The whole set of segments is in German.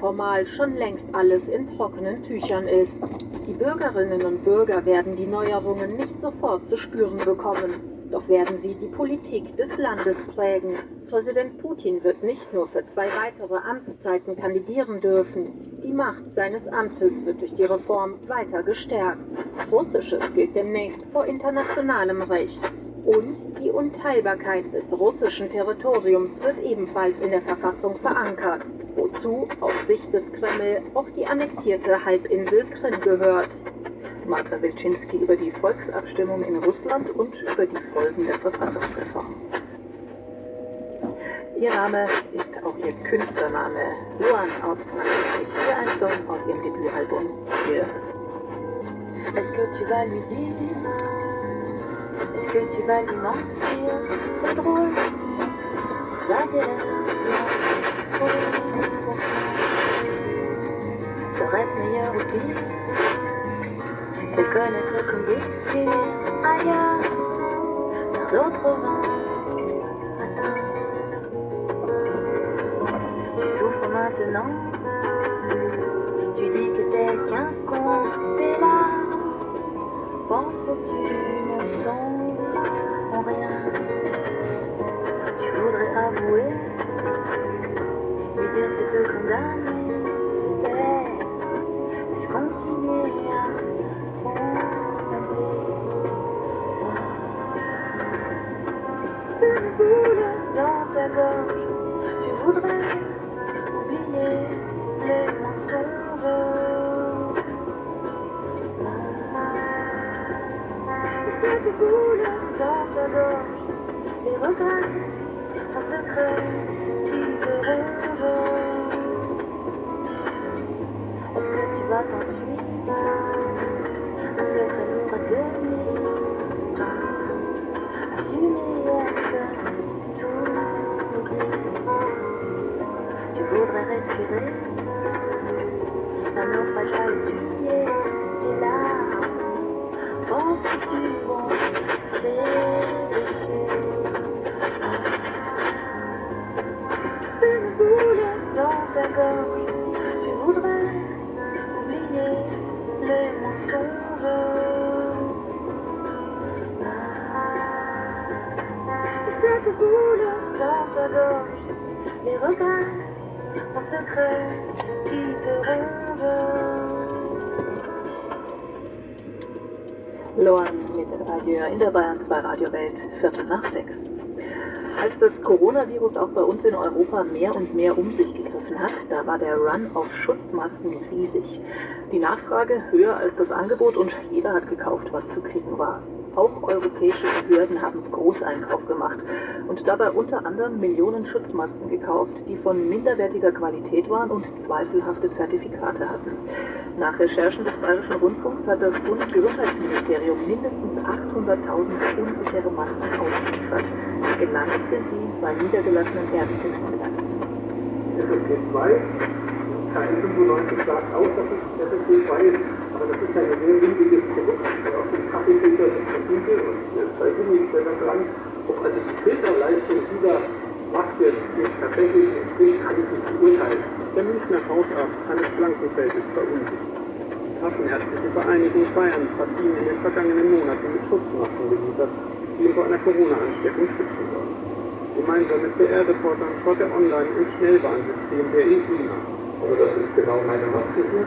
formal schon längst alles in trockenen Tüchern ist. Die Bürgerinnen und Bürger werden die Neuerungen nicht sofort zu spüren bekommen. Doch werden sie die Politik des Landes prägen. Präsident Putin wird nicht nur für 2 weitere Amtszeiten kandidieren dürfen. Die Macht seines Amtes wird durch die Reform weiter gestärkt. Russisches gilt demnächst vor internationalem Recht. Und die Unteilbarkeit des russischen Territoriums wird ebenfalls in der Verfassung verankert, wozu aus Sicht des Kreml auch die annektierte Halbinsel Krim gehört. Marta Wilczynski über die Volksabstimmung in Russland und über die Folgen der Verfassungsreform. Ihr Name ist auch ihr Künstlername, Luan aus Frankreich. Hier ein Song aus ihrem Debütalbum Hier. Est-ce que tu vas lui dire? Est-ce que tu vas lui mentir? C'est drôle. Va dire. Serait-ce meilleur ou pire? Elle connaît ce qu'on dit ailleurs, vers d'autres vents. Attends, tu souffres maintenant. Tu dis que t'es qu'un con, t'es là. Penses-tu mon son en rien? Tu voudrais avouer, lui dire c'est te condamner, c'était laisse continuer à une boule dans ta gorge, tu voudrais oublier les mensonges. Et cette boule dans ta gorge, les regrets, un secret qui te ronge. Est-ce que tu vas t'enfuir? Un secret lourd à tenir. Assumer, est-ce tout oublier? Tu voudrais respirer un naufrage à essuyer tes larmes. Penses-tu bon sécher? Une boule dans ta gorge, tu voudrais oublier les mensonges. Et cette boule dans ta gorge, les regrets, un secret qui te ronge. Loan mit Adieu in der Bayern 2 Radiowelt, 5:45. Als das Coronavirus auch bei uns in Europa mehr und mehr um sich gegriffen hat, da war der Run auf Schutzmasken riesig. Die Nachfrage höher als das Angebot und jeder hat gekauft, was zu kriegen war. Auch europäische Behörden haben Großeinkauf gemacht und dabei unter anderem Millionen Schutzmasken gekauft, die von minderwertiger Qualität waren und zweifelhafte Zertifikate hatten. Nach Recherchen des Bayerischen Rundfunks hat das Bundesgesundheitsministerium mindestens 800.000 unsichere Masken ausgeliefert. Gelandet sind die bei niedergelassenen Ärztinnen und Ärzten. FFP2, KN95 sagt auch, dass es FFP2 ist, aber das ist ja ein sehr windiges Produkt. Auf dem Kaffeefilter sind Partikel und 2 Gummibänder dran. Ob also die Filterleistung dieser Maske tatsächlich entspricht, kann ich nicht beurteilen. Der Münchner Hausarzt Hannes Blankenfeld ist verunsichert. Die Kassenärztliche Vereinigung Bayerns hat ihn in den vergangenen Monaten mit Schutzmasken geliefert, die ihn vor einer Corona-Ansteckung schützen sollen. Gemeinsam mit BR-Reportern schaut er online im Schnellwarnsystem der EU nach. Also das ist genau meine Maske hier.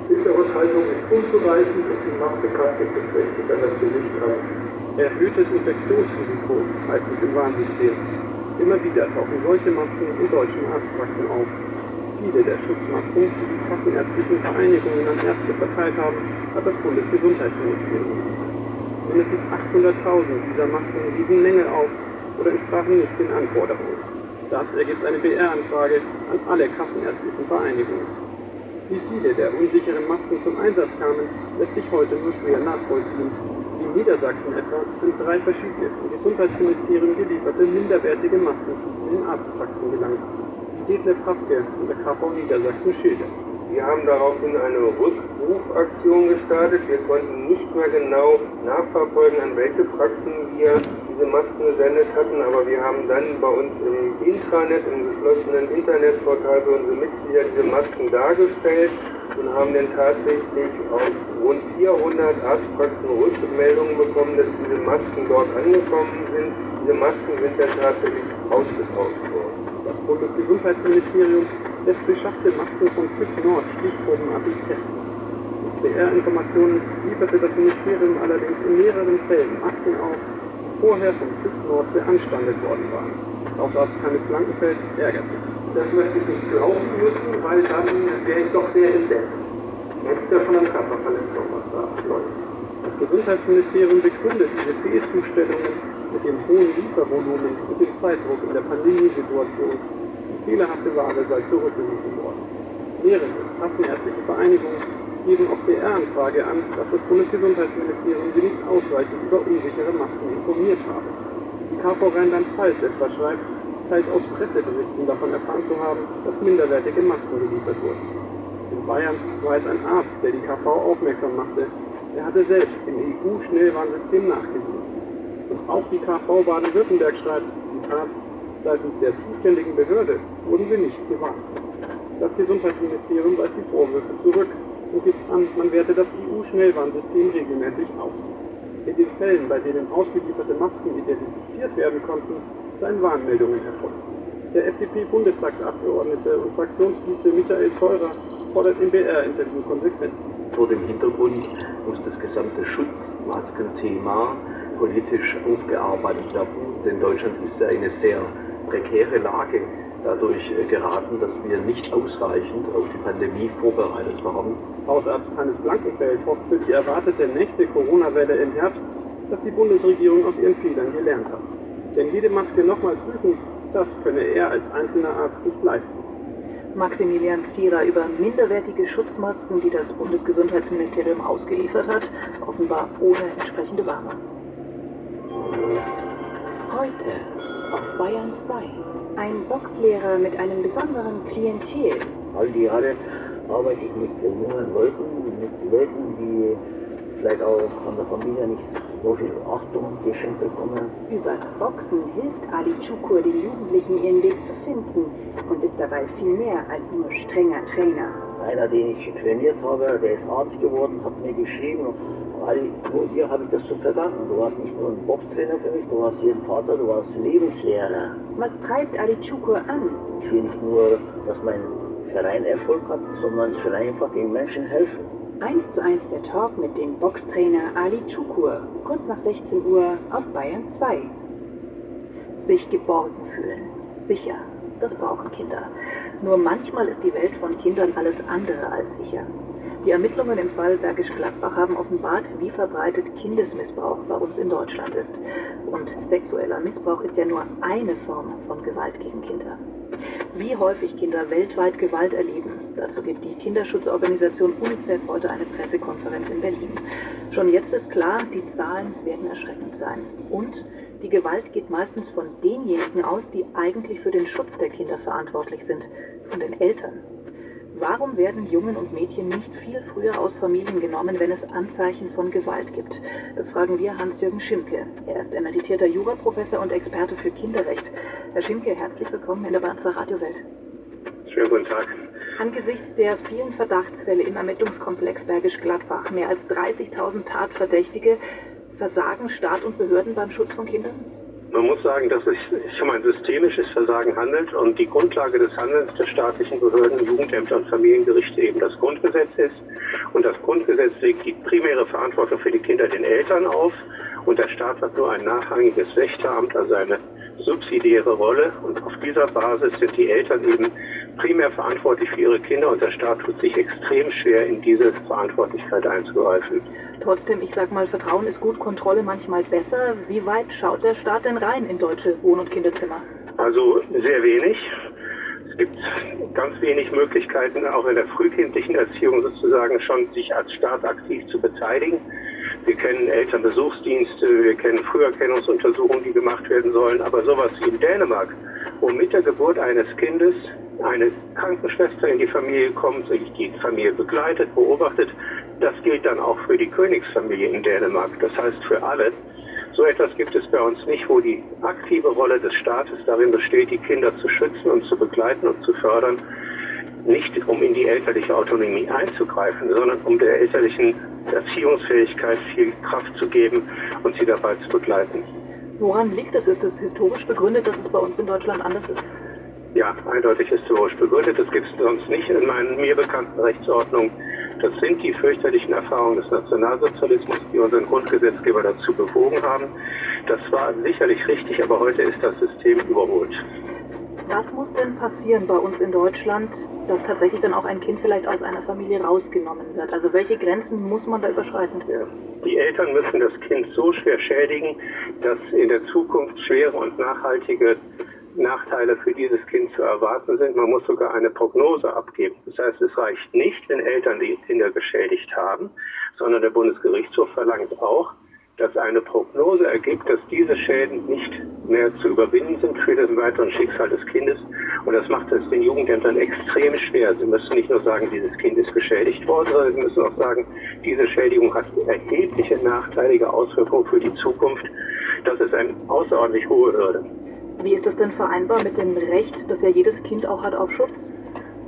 Filterrückhaltung ist unzureichend und die Maske passt sich beträchtlich an das Gesicht an. Erhöhtes Infektionsrisiko, heißt es im Warnsystem. Immer wieder tauchen solche Masken in deutschen Arztpraxen auf. Viele der Schutzmasken, die die kassenärztlichen Vereinigungen an Ärzte verteilt haben, hat das Bundesgesundheitsministerium. Mindestens 800.000 dieser Masken wiesen Mängel auf oder entsprachen nicht den Anforderungen. Das ergibt eine BR-Anfrage an alle kassenärztlichen Vereinigungen. Wie viele der unsicheren Masken zum Einsatz kamen, lässt sich heute nur schwer nachvollziehen. In Niedersachsen etwa sind 3 verschiedene vom Gesundheitsministerium gelieferte minderwertige Masken in den Arztpraxen gelangt. Detlef Hafke von der KV Niedersachsen schildert. Wir haben daraufhin eine Rückrufaktion gestartet. Wir konnten nicht mehr genau nachverfolgen, an welche Praxen wir diese Masken gesendet hatten, aber wir haben dann bei uns im Intranet, im geschlossenen Internetportal für unsere Mitglieder diese Masken dargestellt und haben dann tatsächlich aus rund 400 Arztpraxen Rückmeldungen bekommen, dass diese Masken dort angekommen sind. Diese Masken sind dann tatsächlich ausgetauscht worden. Das Bundesgesundheitsministerium lässt beschaffte Masken von TÜV Nord stichprobenartig testen. Mit PR-Informationen lieferte das Ministerium allerdings in mehreren Fällen Masken auf, die vorher vom TÜV Nord beanstandet worden waren. Hausarzt Hannes Blankenfeld ärgert sich. Das möchte ich nicht glauben müssen, weil dann wäre ich doch sehr entsetzt. Jetzt ja von einer Körperverletzung, was da läuft. Das Gesundheitsministerium begründet diese Fehlzustellungen mit dem hohen Liefervolumen und dem Zeitdruck in der Pandemiesituation. Die fehlerhafte Ware sei zurückgewiesen worden. Mehrere kassenärztliche Vereinigungen geben auf PR-Anfrage an, dass das Bundesgesundheitsministerium sie nicht ausreichend über unsichere Masken informiert habe. Die KV Rheinland-Pfalz etwa schreibt, teils aus Presseberichten davon erfahren zu haben, dass minderwertige Masken geliefert wurden. In Bayern war es ein Arzt, der die KV aufmerksam machte. Er hatte selbst im EU-Schnellwarnsystem nachgesucht. Und auch die KV Baden-Württemberg schreibt, Zitat, seitens der zuständigen Behörde wurden wir nicht gewarnt. Das Gesundheitsministerium weist die Vorwürfe zurück und gibt an, man werte das EU-Schnellwarnsystem regelmäßig aus. In den Fällen, bei denen ausgelieferte Masken identifiziert werden konnten, seien Warnmeldungen erfolgt. Der FDP-Bundestagsabgeordnete und Fraktionsvize Michael Theurer fordert im BR-Interview Konsequenzen. Vor dem Hintergrund muss das gesamte Schutzmaskenthema politisch aufgearbeitet werden, denn Deutschland ist ja in eine sehr prekäre Lage dadurch geraten, dass wir nicht ausreichend auf die Pandemie vorbereitet waren. Hausarzt Hannes Blankenfeld hofft für die erwartete nächste Corona-Welle im Herbst, dass die Bundesregierung aus ihren Fehlern gelernt hat. Denn jede Maske nochmal prüfen, das könne er als einzelner Arzt nicht leisten. Maximilian Zierer über minderwertige Schutzmasken, die das Bundesgesundheitsministerium ausgeliefert hat, offenbar ohne entsprechende Warnung. Heute auf Bayern 2. Ein Boxlehrer mit einem besonderen Klientel. All die Jahre arbeite ich mit jungen Leuten, mit Leuten, die vielleicht auch von der Familie nicht so viel Achtung geschenkt bekommen. Übers Boxen hilft Ali Çukur den Jugendlichen ihren Weg zu finden und ist dabei viel mehr als nur strenger Trainer. Einer, den ich trainiert habe, der ist Arzt geworden, hat mir geschrieben, Ali, nur dir habe ich das zu verdanken. Du warst nicht nur ein Boxtrainer für mich, du warst wie ein Vater, du warst Lebenslehrer. Was treibt Ali Çukur an? Ich will nicht nur, dass mein Verein Erfolg hat, sondern ich will einfach den Menschen helfen. 1:1 der Talk mit dem Boxtrainer Ali Çukur, kurz nach 16 Uhr auf Bayern 2. Sich geborgen fühlen, sicher, das brauchen Kinder. Nur manchmal ist die Welt von Kindern alles andere als sicher. Die Ermittlungen im Fall Bergisch Gladbach haben offenbart, wie verbreitet Kindesmissbrauch bei uns in Deutschland ist. Und sexueller Missbrauch ist ja nur eine Form von Gewalt gegen Kinder. Wie häufig Kinder weltweit Gewalt erleben, dazu gibt die Kinderschutzorganisation UNICEF heute eine Pressekonferenz in Berlin. Schon jetzt ist klar, die Zahlen werden erschreckend sein. Und die Gewalt geht meistens von denjenigen aus, die eigentlich für den Schutz der Kinder verantwortlich sind, von den Eltern. Warum werden Jungen und Mädchen nicht viel früher aus Familien genommen, wenn es Anzeichen von Gewalt gibt? Das fragen wir Hans-Jürgen Schimke. Er ist emeritierter Juraprofessor und Experte für Kinderrecht. Herr Schimke, herzlich willkommen in der Bayern 2 Radiowelt. Schönen guten Tag. Angesichts der vielen Verdachtsfälle im Ermittlungskomplex Bergisch Gladbach, mehr als 30.000 Tatverdächtige, versagen Staat und Behörden beim Schutz von Kindern? Man muss sagen, dass es sich um ein systemisches Versagen handelt und die Grundlage des Handelns der staatlichen Behörden, Jugendämter und Familiengerichte eben das Grundgesetz ist. Und das Grundgesetz legt die primäre Verantwortung für die Kinder den Eltern auf und der Staat hat nur ein nachrangiges Wächteramt, also eine subsidiäre Rolle. Und auf dieser Basis sind die Eltern eben primär verantwortlich für ihre Kinder und der Staat tut sich extrem schwer, in diese Verantwortlichkeit einzugreifen. Trotzdem, ich sag mal, Vertrauen ist gut, Kontrolle manchmal besser. Wie weit schaut der Staat denn rein in deutsche Wohn- und Kinderzimmer? Also sehr wenig. Es gibt ganz wenig Möglichkeiten, auch in der frühkindlichen Erziehung sozusagen schon sich als Staat aktiv zu beteiligen. Wir kennen Elternbesuchsdienste, wir kennen Früherkennungsuntersuchungen, die gemacht werden sollen, aber sowas wie in Dänemark, wo mit der Geburt eines Kindes eine Krankenschwester in die Familie kommt, sich die Familie begleitet, beobachtet, das gilt dann auch für die Königsfamilie in Dänemark, das heißt für alle, So etwas gibt es bei uns nicht, wo die aktive Rolle des Staates darin besteht, die Kinder zu schützen und zu begleiten und zu fördern, nicht um in die elterliche Autonomie einzugreifen, sondern um der elterlichen Erziehungsfähigkeit viel Kraft zu geben und sie dabei zu begleiten. Woran liegt es? Ist es historisch begründet, dass es bei uns in Deutschland anders ist? Ja, eindeutig historisch begründet. Das gibt es sonst nicht in meinen mir bekannten Rechtsordnungen. Das sind die fürchterlichen Erfahrungen des Nationalsozialismus, die unseren Grundgesetzgeber dazu bewogen haben. Das war sicherlich richtig, aber heute ist das System überholt. Was muss denn passieren bei uns in Deutschland, dass tatsächlich dann auch ein Kind vielleicht aus einer Familie rausgenommen wird? Also welche Grenzen muss man da überschreiten? Ja. Die Eltern müssen das Kind so schwer schädigen, dass in der Zukunft schwere und nachhaltige Nachteile für dieses Kind zu erwarten sind. Man muss sogar eine Prognose abgeben. Das heißt, es reicht nicht, wenn Eltern die Kinder geschädigt haben, sondern der Bundesgerichtshof verlangt auch, dass eine Prognose ergibt, dass diese Schäden nicht mehr zu überwinden sind für das weitere Schicksal des Kindes. Und das macht es den Jugendämtern extrem schwer. Sie müssen nicht nur sagen, dieses Kind ist geschädigt worden, sondern sie müssen auch sagen, diese Schädigung hat erhebliche nachteilige Auswirkungen für die Zukunft. Das ist eine außerordentlich hohe Hürde. Wie ist das denn vereinbar mit dem Recht, das ja jedes Kind auch hat auf Schutz?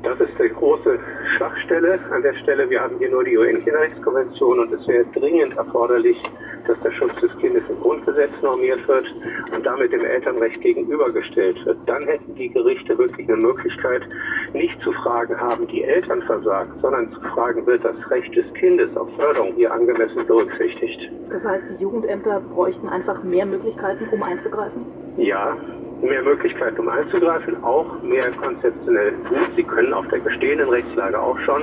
Das ist die große Schwachstelle an der Stelle. Wir haben hier nur die UN-Kinderrechtskonvention und es wäre dringend erforderlich, dass der Schutz des Kindes im Grundgesetz normiert wird und damit dem Elternrecht gegenübergestellt wird. Dann hätten die Gerichte wirklich eine Möglichkeit, nicht zu fragen, haben die Eltern versagt, sondern zu fragen, wird das Recht des Kindes auf Förderung hier angemessen berücksichtigt. Das heißt, die Jugendämter bräuchten einfach mehr Möglichkeiten, um einzugreifen? Ja, mehr Möglichkeiten, um einzugreifen, auch mehr konzeptionell gut. Sie können auf der bestehenden Rechtslage auch schon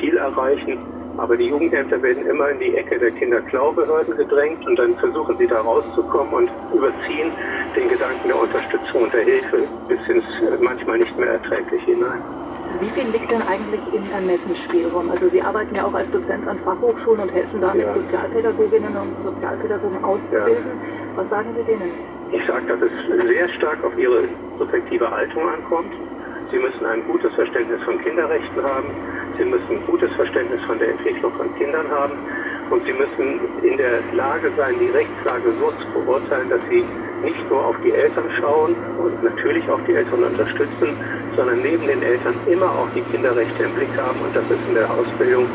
viel erreichen, aber die Jugendämter werden immer in die Ecke der Kinderklaubehörden gedrängt und dann versuchen sie da rauszukommen und überziehen den Gedanken der Unterstützung und der Hilfe bis ins manchmal nicht mehr erträglich hinein. Wie viel liegt denn eigentlich im Ermessensspielraum? Also Sie arbeiten ja auch als Dozent an Fachhochschulen und helfen damit, Sozialpädagoginnen und Sozialpädagogen auszubilden. Was sagen Sie denen? Ich sage, dass es sehr stark auf ihre subjektive Haltung ankommt. Sie müssen ein gutes Verständnis von Kinderrechten haben. Sie müssen ein gutes Verständnis von der Entwicklung von Kindern haben. Und sie müssen in der Lage sein, die Rechtslage so zu beurteilen, dass sie nicht nur auf die Eltern schauen und natürlich auch die Eltern unterstützen, sondern neben den Eltern immer auch die Kinderrechte im Blick haben. Und das ist in der Ausbildung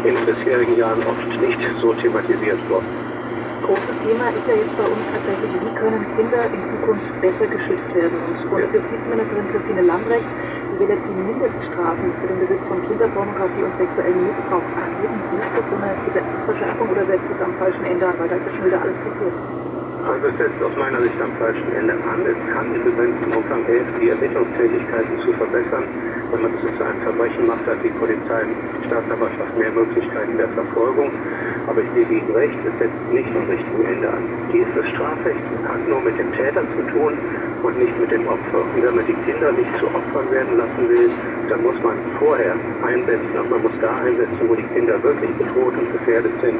in den bisherigen Jahren oft nicht so thematisiert worden. Großes Thema ist ja jetzt bei uns tatsächlich, wie können Kinder in Zukunft besser geschützt werden? Und Bundesjustizministerin Christine Lambrecht, die will jetzt die Mindeststrafen für den Besitz von Kinderpornografie und sexuellen Missbrauch erheben. Hilft das so eine Gesetzesverschärfung oder setzt es am falschen Ende an? Weil da ist ja schon wieder alles passiert. Also es setzt aus meiner Sicht am falschen Ende an. Es kann in begrenztem Umfang helfen, die Ermittlungsfähigkeiten zu verbessern. Wenn man das zu einem Verbrechen macht, hat die Polizei, die Staatsanwaltschaft mehr Möglichkeiten der Verfolgung. Aber ich gebe Ihnen recht, es setzt nicht am richtigen Ende an. Dieses Strafrecht hat nur mit dem Täter zu tun und nicht mit dem Opfer. Und wenn man die Kinder nicht zu Opfern werden lassen will, dann muss man vorher einsetzen. Und man muss da einsetzen, wo die Kinder wirklich bedroht und gefährdet sind,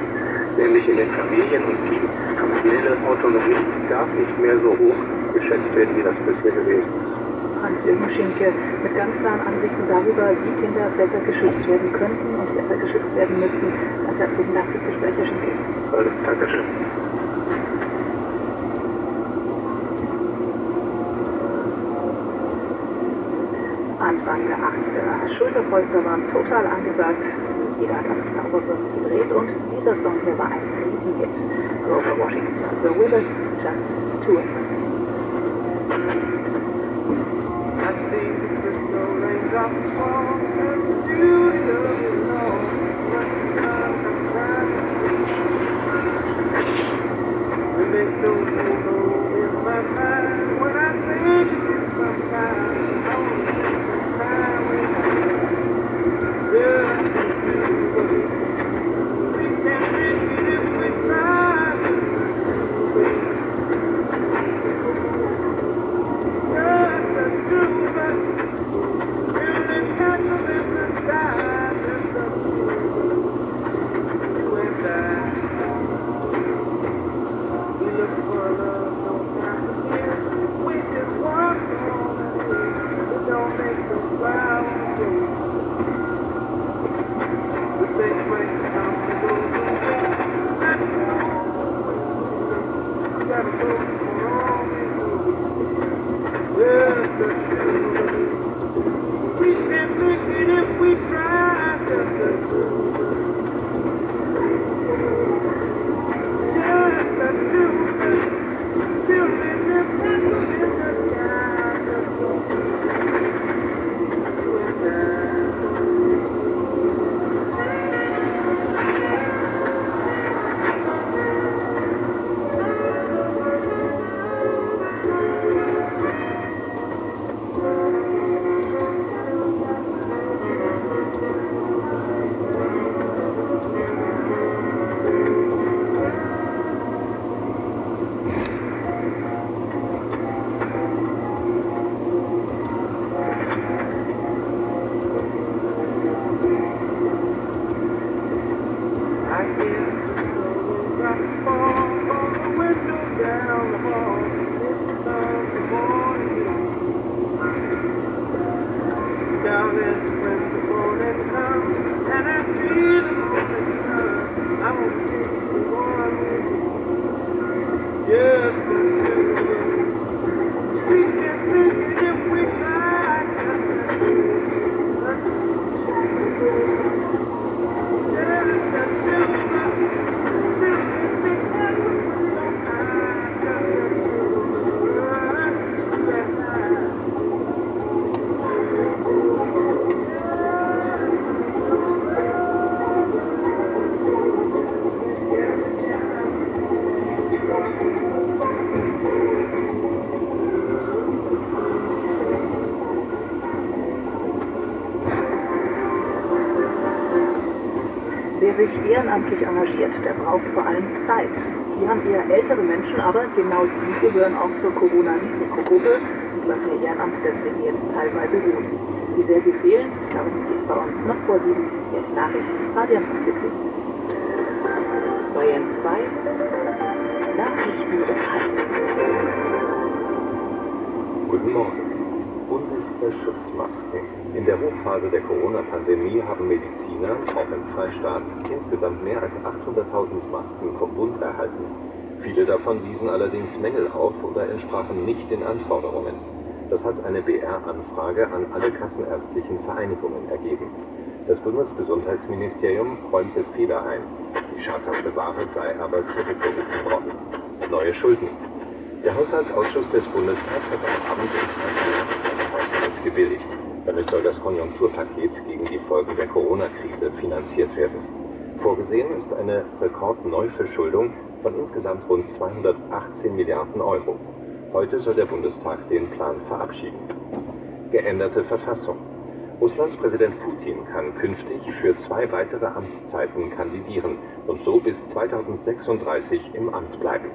nämlich in den Familien. Und die familiäre Autonomie darf nicht mehr so hoch geschätzt werden, wie das bisher gewesen ist. Hans-Jürgen Schinke mit ganz klaren Ansichten darüber, wie Kinder besser geschützt werden könnten und besser geschützt werden müssten. Ganz herzlichen Dank fürs Gespräch, Herr Schinke. Dankeschön. Anfang der 80er. Schulterpolster waren total angesagt. Jeder hat am Zauberwürfel gedreht und dieser Song hier war ein Riesenhit. Grover Washington, The Withers, Just the Two of Us. Wer sich ehrenamtlich engagiert, der braucht vor allem Zeit. Die haben eher ältere Menschen, aber genau die gehören auch zur Corona-Risikogruppe und lassen ihr Ehrenamt deswegen jetzt teilweise ruhen. Wie sehr sie fehlen, darum geht es bei uns noch vor 7. Jetzt Nachrichten, Radio 40. Bayern 2, Nachrichten Guten Morgen. Unsichere Schutzmasken. In der Hochphase der Corona-Pandemie haben Mediziner, auch im Freistaat, insgesamt mehr als 800.000 Masken vom Bund erhalten. Viele davon wiesen allerdings Mängel auf oder entsprachen nicht den Anforderungen. Das hat eine BR-Anfrage an alle kassenärztlichen Vereinigungen ergeben. Das Bundesgesundheitsministerium räumte Fehler ein. Die schadhafte Ware sei aber zurückgerufen worden. Neue Schulden. Der Haushaltsausschuss des Bundestags hat am Abend um 2 Uhr das Haushalt gebilligt. Damit soll das Konjunkturpaket gegen die Folgen der Corona-Krise finanziert werden. Vorgesehen ist eine Rekordneuverschuldung von insgesamt rund 218 Milliarden Euro. Heute soll der Bundestag den Plan verabschieden. Geänderte Verfassung. Russlands Präsident Putin kann künftig für 2 weitere Amtszeiten kandidieren und so bis 2036 im Amt bleiben.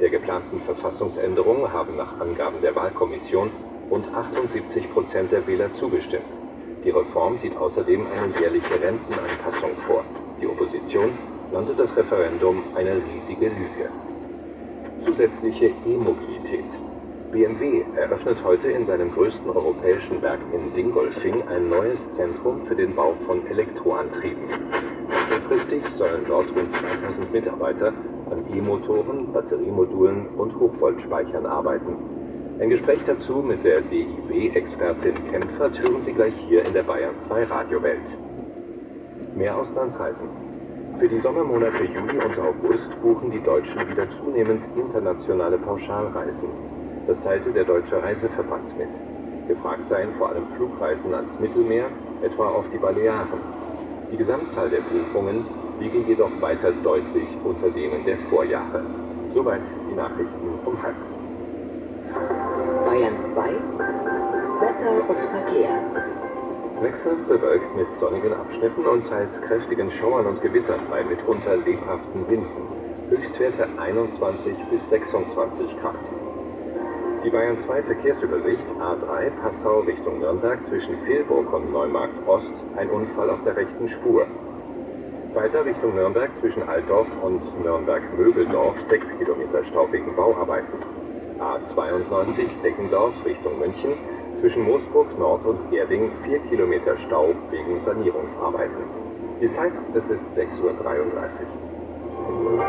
Der geplanten Verfassungsänderung haben nach Angaben der Wahlkommission rund 78% der Wähler zugestimmt. Die Reform sieht außerdem eine jährliche Rentenanpassung vor. Die Opposition nannte das Referendum eine riesige Lüge. Zusätzliche E-Mobilität. BMW eröffnet heute in seinem größten europäischen Werk in Dingolfing ein neues Zentrum für den Bau von Elektroantrieben. Mittelfristig sollen dort rund 2000 Mitarbeiter an E-Motoren, Batteriemodulen und Hochvoltspeichern arbeiten. Ein Gespräch dazu mit der DIW-Expertin Kempfert hören Sie gleich hier in der Bayern 2 Radiowelt. Mehr Auslandsreisen. Für die Sommermonate Juli und August buchen die Deutschen wieder zunehmend internationale Pauschalreisen. Das teilte der Deutsche Reiseverband mit. Gefragt seien vor allem Flugreisen ans Mittelmeer, etwa auf die Balearen. Die Gesamtzahl der Buchungen liege jedoch weiter deutlich unter denen der Vorjahre. Soweit die Nachrichten um 12:30. Bayern 2, Wetter und Verkehr. Wechselnd bewölkt mit sonnigen Abschnitten und teils kräftigen Schauern und Gewittern bei mitunter lebhaften Winden. Höchstwerte 21 bis 26 Grad. Die Bayern 2 Verkehrsübersicht A3 Passau Richtung Nürnberg zwischen Vilburg und Neumarkt Ost ein Unfall auf der rechten Spur. Weiter Richtung Nürnberg zwischen Altdorf und Nürnberg-Mögeldorf 6 Kilometer Stau wegen Bauarbeiten. A92 Deckendorf Richtung München zwischen Moosburg Nord und Gerding 4 Kilometer Stau wegen Sanierungsarbeiten. Die Zeit, es ist 6:33 Uhr.